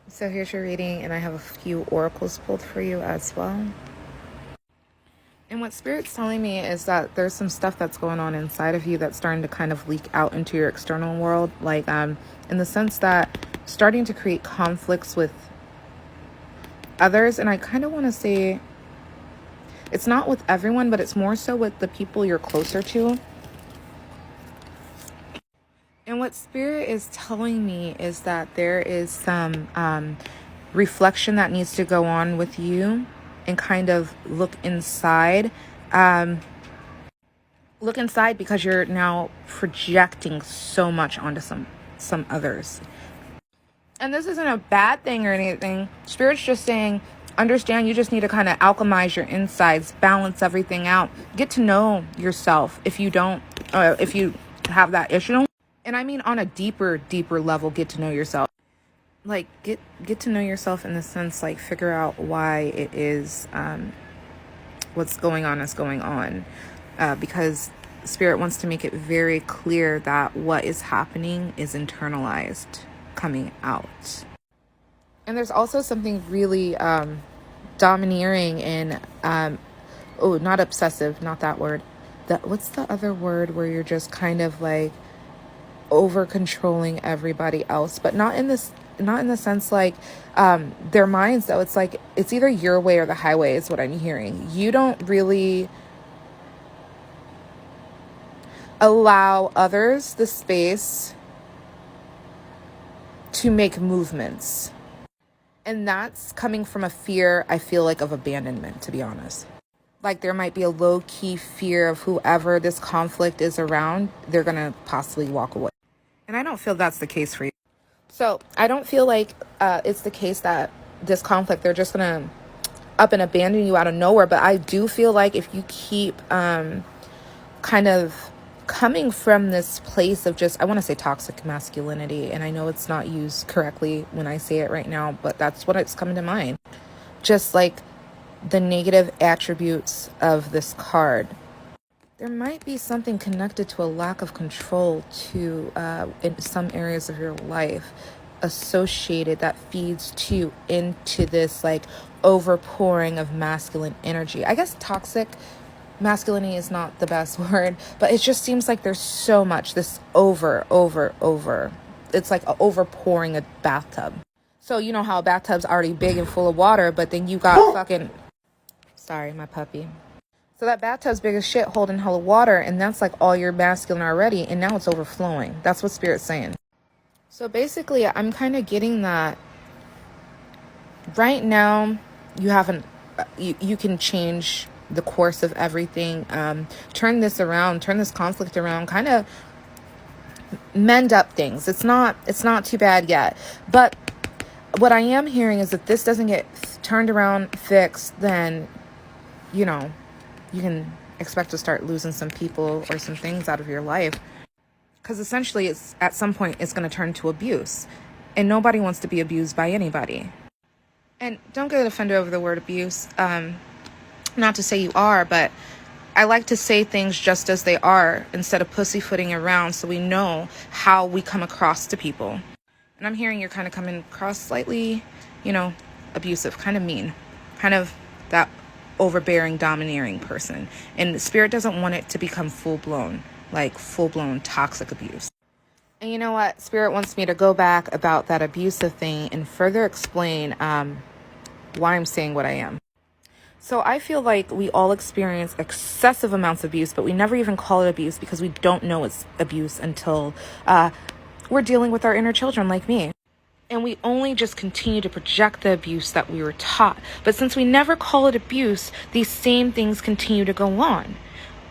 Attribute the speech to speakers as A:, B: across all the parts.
A: So here's your reading, and I have a few oracles pulled for you as well. And what Spirit's telling me is that there's some stuff that's going on inside of you that's starting to kind of leak out into your external world, like in the sense that starting to create conflicts with others. And I kind of want to say it's not with everyone, but it's more so with the people you're closer to. And what Spirit is telling me is that there is some reflection that needs to go on with you, and kind of look inside. Look inside because you're now projecting so much onto some others. And this isn't a bad thing or anything. Spirit's just saying, understand, you just need to kind of alchemize your insides, balance everything out, get to know yourself if you don't, if you have that issue. And I mean on a deeper level, get to know yourself. Like, get to know yourself in the sense, like, figure out why it is what's going on is going on. Because Spirit wants to make it very clear that what is happening is internalized, coming out. And there's also something really domineering and not obsessive, not that word. What's the other word where you're just kind of like over controlling everybody else, but not in the sense like their minds, though. It's like it's either your way or the highway is what I'm hearing. You don't really allow others the space to make movements. And that's coming from a fear, I feel like, of abandonment, to be honest. Like, there might be a low-key fear of whoever this conflict is around, they're going to possibly walk away. And I don't feel that's the case for you. So I don't feel like it's the case that this conflict, they're just going to up and abandon you out of nowhere. But I do feel like if you keep kind of coming from this place of just, I want to say toxic masculinity, and I know it's not used correctly when I say it right now, but that's what it's coming to mind. Just like the negative attributes of this card. There might be something connected to a lack of control to in some areas of your life associated that feeds into this like overpouring of masculine energy. I guess toxic masculinity is not the best word, but it just seems like there's so much, this over. It's like a overpouring a bathtub. So you know how a bathtub's already big and full of water, but then you got fucking... Sorry, my puppy. So that bathtub's big as shit, holding hell of water, and that's like all your masculine already, and now it's overflowing. That's what Spirit's saying. So basically, I'm kind of getting that right now you haven't... You can change the course of everything, turn this around, turn this conflict around, kind of mend up things. It's not too bad yet, but what I am hearing is that this doesn't get turned around, fixed, then you can expect to start losing some people or some things out of your life, because essentially it's at some point it's going to turn to abuse, and nobody wants to be abused by anybody. And don't get offended over the word abuse. Not to say you are, but I like to say things just as they are instead of pussyfooting around, so we know how we come across to people. And I'm hearing you're kind of coming across slightly, abusive, kind of mean, kind of that overbearing, domineering person. And Spirit doesn't want it to become full-blown toxic abuse. And you know what? Spirit wants me to go back about that abusive thing and further explain why I'm saying what I am. So I feel like we all experience excessive amounts of abuse, but we never even call it abuse because we don't know it's abuse until we're dealing with our inner children like me. And we only just continue to project the abuse that we were taught. But since we never call it abuse, these same things continue to go on.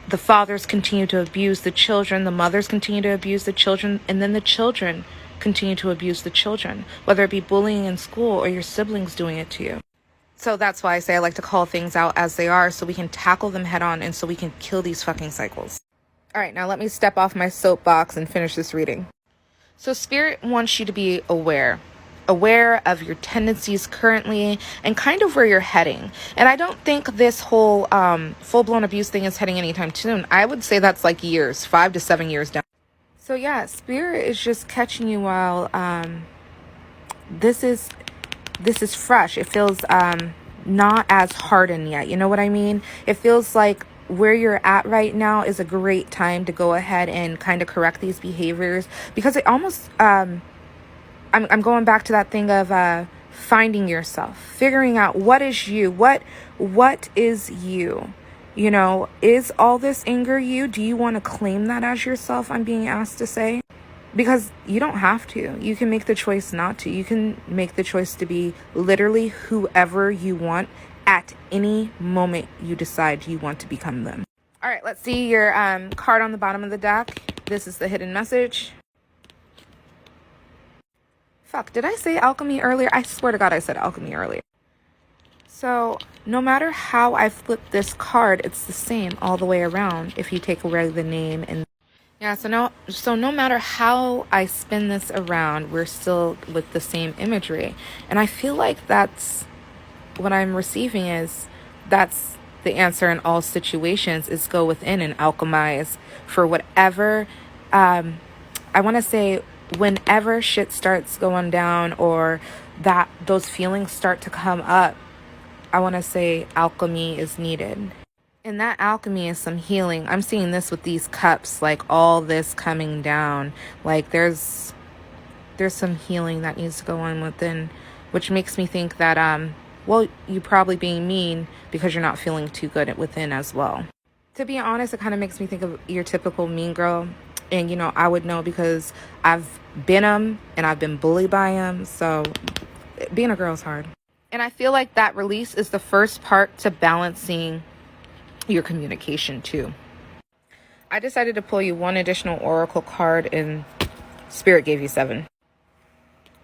A: The fathers continue to abuse the children, the mothers continue to abuse the children, and then the children continue to abuse the children, whether it be bullying in school or your siblings doing it to you. So that's why I say I like to call things out as they are, so we can tackle them head on and so we can kill these fucking cycles. All right, now let me step off my soapbox and finish this reading. So Spirit wants you to be aware of your tendencies currently and kind of where you're heading. And I don't think this whole full-blown abuse thing is heading anytime soon. I would say that's like years, 5 to 7 years down. So yeah, Spirit is just catching you while this is this is fresh. It feels not as hardened yet. You know what I mean? It feels like where you're at right now is a great time to go ahead and kind of correct these behaviors, because it almost I'm going back to that thing of finding yourself, figuring out what is you, what is you. You know, is all this anger you? Do you want to claim that as yourself? I'm being asked to say. Because you don't have to. You can make the choice not to. You can make the choice to be literally whoever you want at any moment you decide you want to become them. All right, let's see your card on the bottom of the deck. This is the hidden message. Fuck, did I say alchemy earlier? I swear to God I said alchemy earlier. So no matter how I flip this card, it's the same all the way around if you take away the name. And yeah, so no matter how I spin this around, we're still with the same imagery. And I feel like that's what I'm receiving, is that's the answer in all situations, is go within and alchemize for whatever. I want to say whenever shit starts going down, or that those feelings start to come up, I want to say alchemy is needed. And that alchemy is some healing. I'm seeing this with these cups, like all this coming down. Like there's some healing that needs to go on within, which makes me think that well, you probably being mean because you're not feeling too good within as well. To be honest, it kind of makes me think of your typical mean girl. And you know, I would know because I've been them and I've been bullied by them. So being a girl is hard. And I feel like that release is the first part to balancing your communication too. I decided to pull you one additional oracle card, and Spirit gave you 7.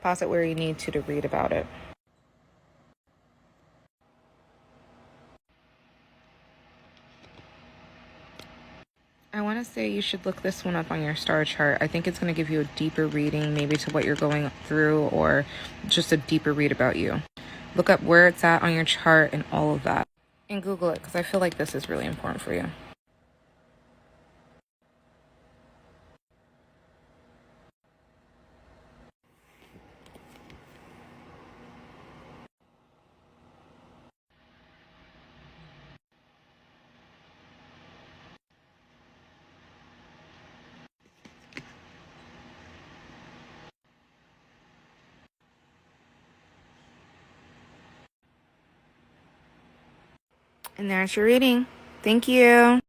A: Pause it where you need to read about it. I want to say you should look this one up on your star chart. I think it's going to give you a deeper reading, maybe to what you're going through, or just a deeper read about you. Look up where it's at on your chart and all of that. And Google it, because I feel like this is really important for you. And there's your reading. Thank you.